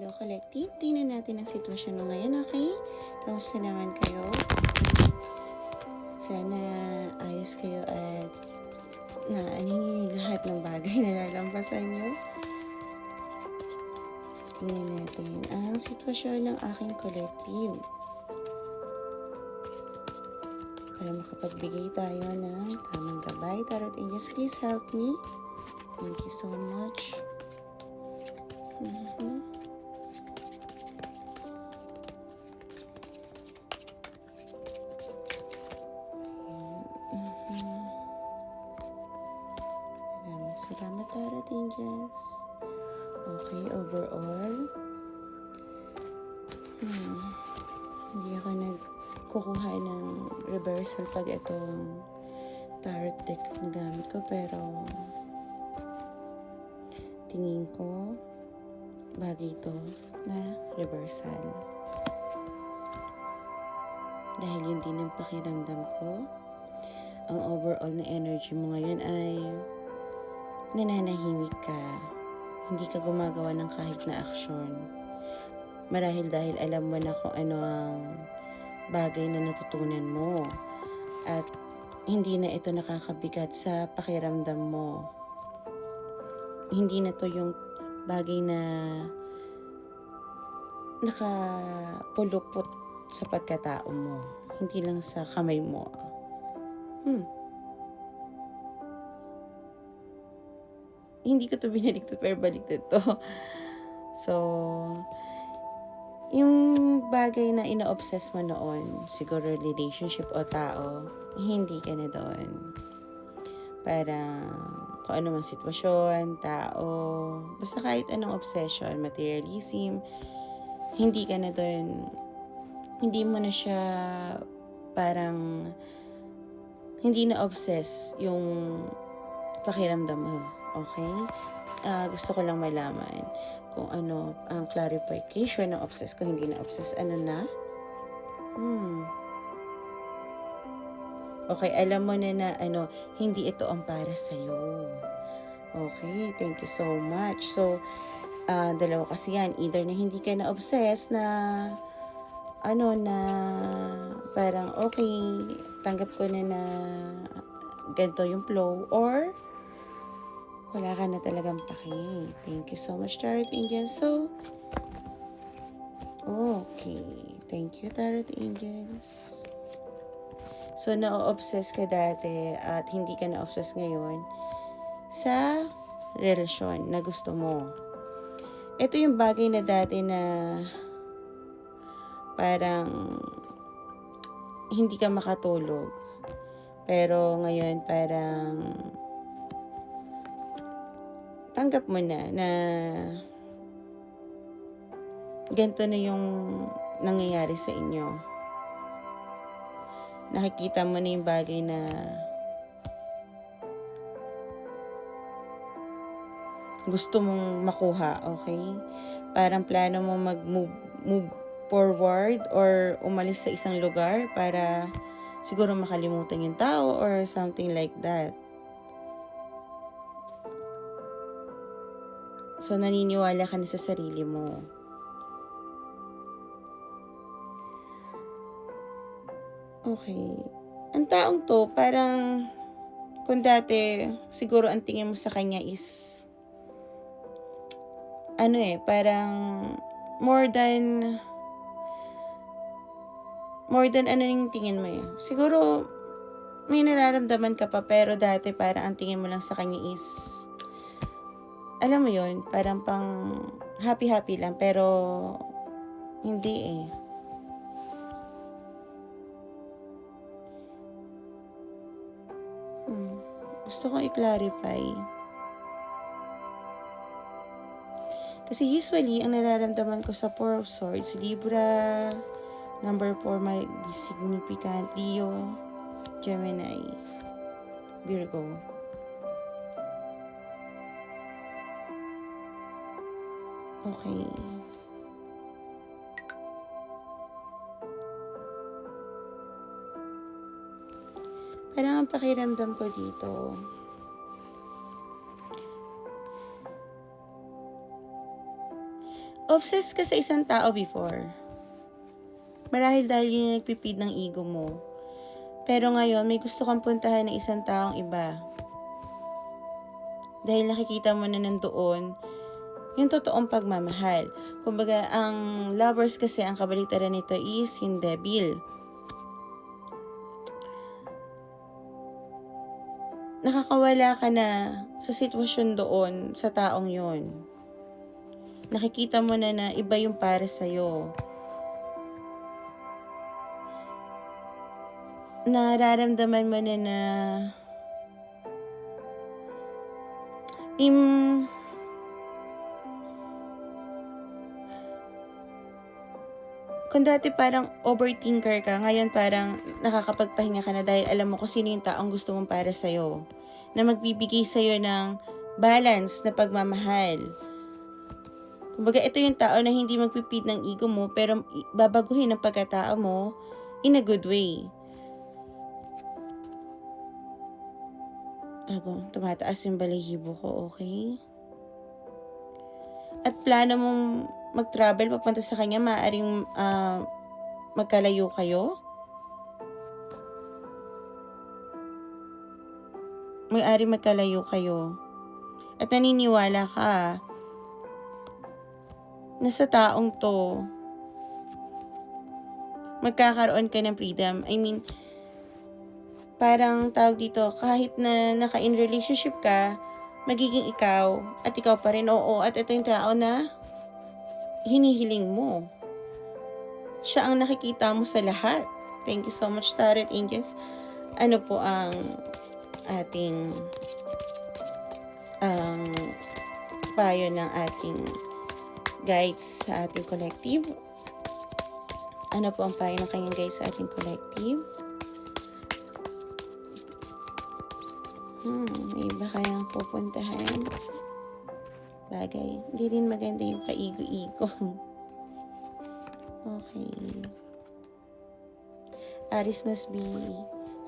Hello, Collective. Tingnan natin ang sitwasyon mo ngayon, okay? Kamusta naman kayo? Sana ayos kayo at naanin lahat ng bagay na nalampasan nyo. Tingnan natin ang sitwasyon ng aking collective. Para makapagbigay tayo ng tamang gabay. Tarot Angels, please help me. Thank you so much. Salamat, Tarot Angels. Okay, overall. Hindi ako nagkukuha ng reversal pag itong tarot deck na gamit ko, pero tingin ko bagay ito na reversal. Dahil yun din ang pakiramdam ko. Ang overall na energy mo ngayon ay nananahimik ka. Hindi ka gumagawa ng kahit na aksyon. Marahil dahil alam mo na kung ano ang bagay na natutunan mo. At hindi na ito nakakabigat sa pakiramdam mo. Hindi na to yung bagay na nakapulupot sa pagkatao mo. Hindi lang sa kamay mo. Hindi ko to binaliktad, pero baliktad to. So, yung bagay na ina-obsess mo noon, siguro relationship o tao, hindi ka na doon. Para kung ano man sitwasyon, tao, basta kahit anong obsession, materialism, hindi ka na doon. Hindi mo na siya parang, hindi na obsess yung pakiramdam mo. Okay? Gusto ko lang malaman kung ano ang clarification ng obsess ko. Hindi na obsess. Ano na? Okay, alam mo na hindi ito ang para sa'yo. Okay, thank you so much. So, dalawa kasi yan. Either na hindi ka na obsess na na parang okay, tanggap ko na ganito yung flow, or wala ka na talagang paki. Thank you so much, Tarot Angels. So, okay. Thank you, Tarot Angels. So, na-obsess ka dati at hindi ka na-obsess ngayon sa relasyon na gusto mo. Ito yung bagay na dati na parang hindi ka makatulog. Pero ngayon parang tanggap mo na ganito na yung nangyayari sa inyo. Nakikita mo na yung bagay na gusto mong makuha, okay? Parang plano mo move forward or umalis sa isang lugar para siguro makalimutan yung tao or something like that. So, naniniwala ka na sa sarili mo. Okay. Ang taong to, parang kung dati, siguro ang tingin mo sa kanya is parang more than ano yung tingin mo eh. Siguro, may nararamdaman ka pa, pero dati parang ang tingin mo lang sa kanya is, alam mo yun, parang pang happy-happy lang, pero hindi eh. Gusto kong i-clarify. Kasi usually, ang nararamdaman ko sa Four of Swords, Libra, number 4, may significant, Leo, Gemini, Virgo. Okay. Parang ang pakiramdam ko dito, obsessed ka sa isang tao before. Marahil dahil yun yung nagpipid ng ego mo. Pero ngayon, may gusto kang puntahan na isang taong iba. Dahil nakikita mo na nandoon yung totoong pagmamahal. Kumbaga, ang lovers kasi, ang kabalitaran nito is yung devil. Nakakawala ka na sa sitwasyon doon, sa taong yon. Nakikita mo na iba yung para sa'yo. Nararamdaman mo na kung dati parang overthinker ka, ngayon parang nakakapagpahinga ka na dahil alam mo kung sino yung taong gusto mong para sa'yo. Na magbibigay sa'yo ng balance na pagmamahal. Kumbaga, ito yung tao na hindi magpipid ng ego mo, pero babaguhin ang pagkatao mo in a good way. Tumataas yung balahibo ko, okay? At plano mong mag-travel papunta sa kanya, maaaring magkalayo kayo. Maaaring magkalayo kayo. At naniniwala ka na sa taong to, magkakaroon ka ng freedom. I mean, parang tawag dito, kahit na naka-in relationship ka, magiging ikaw, at ikaw pa rin, oo, at ito yung tao na hinihiling mo. Siya ang nakikita mo sa lahat. Thank you so much, Tarot Angels. Ano po ang ating payo ng ating guides sa ating collective? Ano po ang payo ng kanyang guides sa ating collective? May iba kayang pupuntahan? Bagay. Hindi rin maganda yung paigo-igo. Okay. Aries must be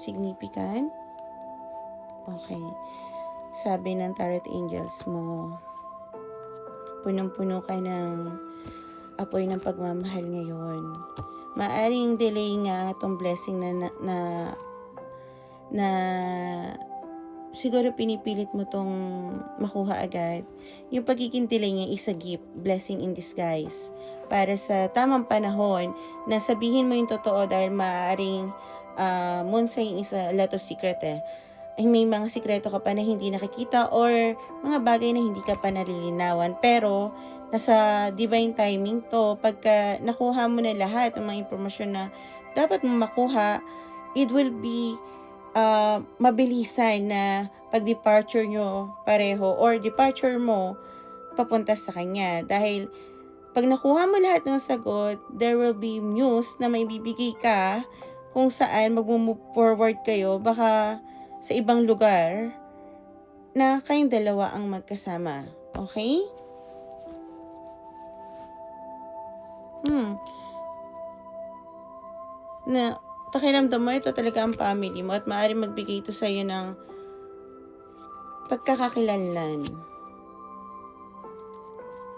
significant. Okay. Sabi ng Tarot Angels mo, punong-puno ka ng apoy ng pagmamahal ngayon. Maaring delay nga itong blessing na siguro pinipilit mo tong makuha agad. Yung pagiging delay niya is a gift, blessing in disguise. Para sa tamang panahon na sabihin mo yung totoo dahil maaaring moon sign is a lot of secret Ay may mga sikreto ka pa na hindi nakikita or mga bagay na hindi ka pa nalilinawan. Pero nasa divine timing to, pagka nakuha mo na lahat ng mga impormasyon na dapat mo makuha, it will be mabilisan na pag-departure nyo pareho or departure mo papunta sa kanya. Dahil pag nakuha mo lahat ng sagot, there will be news na may bibigay ka kung saan mag-move forward kayo, baka sa ibang lugar na kayong dalawa ang magkasama. Okay? Na pakiramdam mo, ito talaga ang family mo at maaaring magbigay ito sa'yo ng pagkakakilanlan.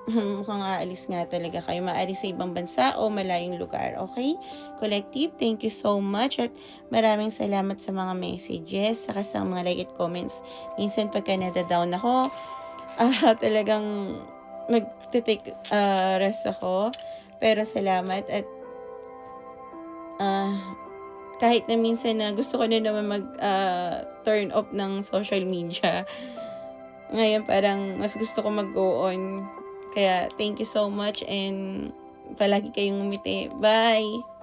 Mukhang aalis nga talaga kayo. Maaari sa ibang bansa o malayong lugar. Okay? Collective, thank you so much. At maraming salamat sa mga messages, saka sa mga like at comments. Minsan pagka nada-down ako, talagang nagtitake rest ako. Pero salamat at kahit na minsan na gusto ko na naman turn off ng social media. Ngayon parang mas gusto ko mag-go on. Kaya thank you so much and palagi kayong ngumiti. Bye!